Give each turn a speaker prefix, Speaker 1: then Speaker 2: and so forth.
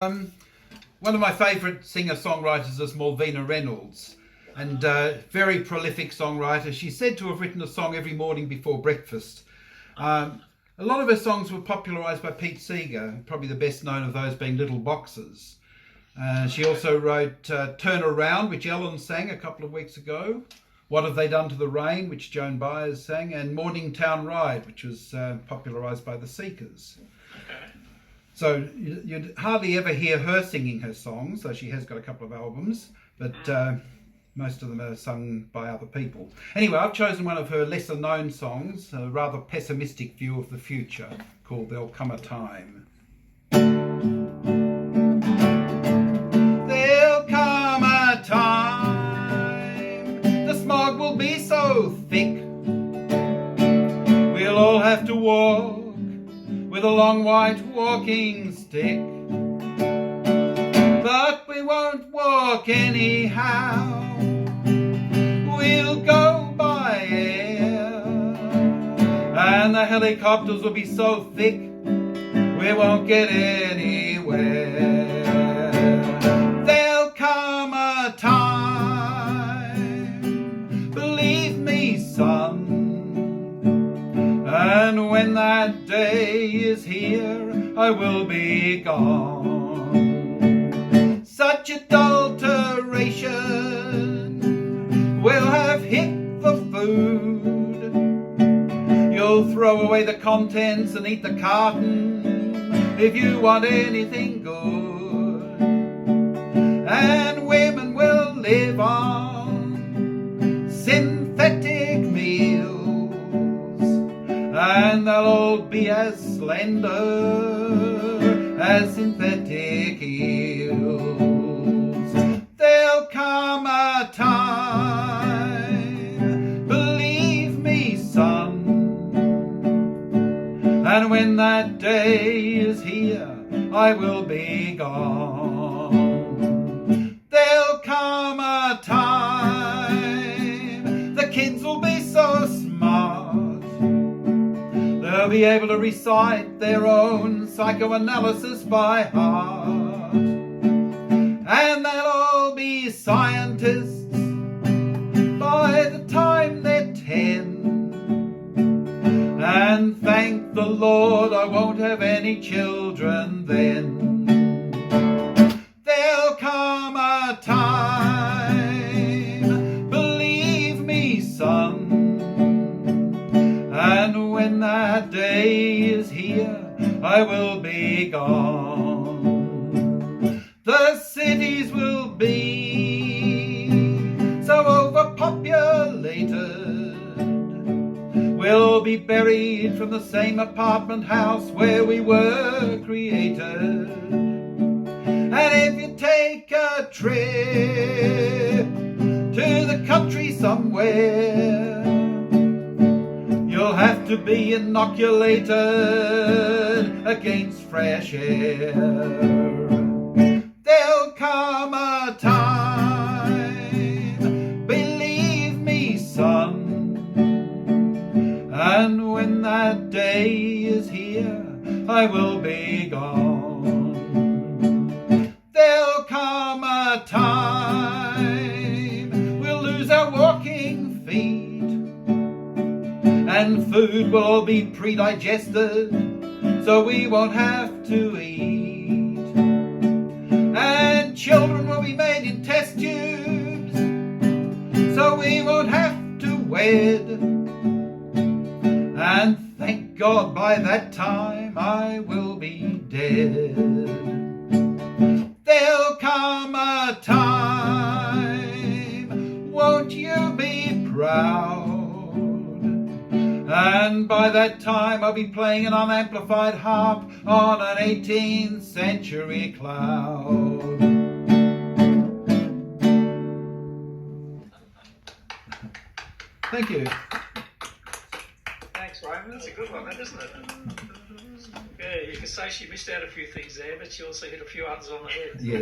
Speaker 1: One of my favourite singer-songwriters is Malvina Reynolds, and very prolific songwriter. She's said to have written a song every morning before breakfast. A lot of her songs were popularised by Pete Seeger, probably the best known of those being Little Boxes. She also wrote Turn Around, which Ellen sang a couple of weeks ago, What Have They Done to the Rain, which Joan Baez sang, and Morningtown Ride, which was popularised by the Seekers. So you'd hardly ever hear her singing her songs, though she has got a couple of albums, but most of them are sung by other people. Anyway, I've chosen one of her lesser known songs, a rather pessimistic view of the future, called There'll Come a Time. There'll come a time, the smog will be so thick, we'll all have to walk with a long white walking stick. But we won't walk anyhow, we'll go by air, and the helicopters will be so thick we won't get anywhere. There'll come a time, believe me son, and when that day is here, I will be gone. Such adulteration will have hit the food. You'll throw away the contents and eat the carton if you want anything good. And women will live on synthetic meals, and they'll all be as slender as synthetic eels. There'll come a time, believe me son, and when that day is here, I will be gone. There'll come a time, the kids will be so smart, they'll be able to recite their own psychoanalysis by heart. And they'll all be scientists by the time they're 10. And thank the Lord I won't have any children then. There'll come a time, believe me son, and when that day is here, I will be gone. The cities will be so overpopulated, we'll be buried from the same apartment house where we were created. And if you take a trip to the country somewhere, you'll have to be inoculated against fresh air. There'll come a time, believe me son, and when that day is here, I will be gone. There'll come a time, we'll lose our walking feet, and food will all be pre-digested, so we won't have to eat. And children will be made in test tubes, so we won't have to wed. And thank God by that time I will be dead. There'll come a time, won't you be proud? And by that time I'll be playing an unamplified harp on an 18th century cloud. Thank you.
Speaker 2: Thanks, Raymond. That's a good one, that, isn't it? Yeah, you can say she missed out a few things there, but she also hit a few others on the head.
Speaker 1: Yeah.